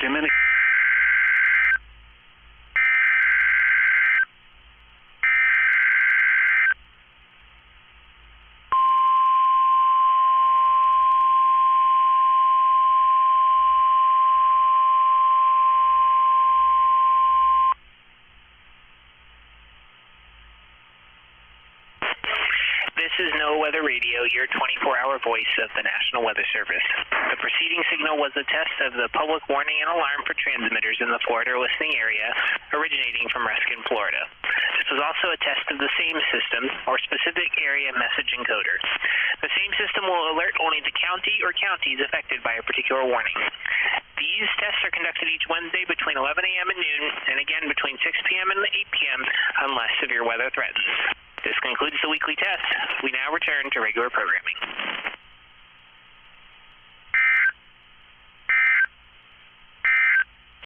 Dominic. This is NOAA Weather Radio, your 24-hour voice of the National Weather Service. The preceding signal was a test of the public warning and alarm for transmitters in the Florida listening area originating from Ruskin, Florida. This was also a test of the same system or specific area message encoder. The same system will alert only the county or counties affected by a particular warning. These tests are conducted each Wednesday between 11 a.m. and noon, and again between 6 p.m. and 8 p.m. unless severe weather threatens. This concludes the weekly test. We now return to regular programming.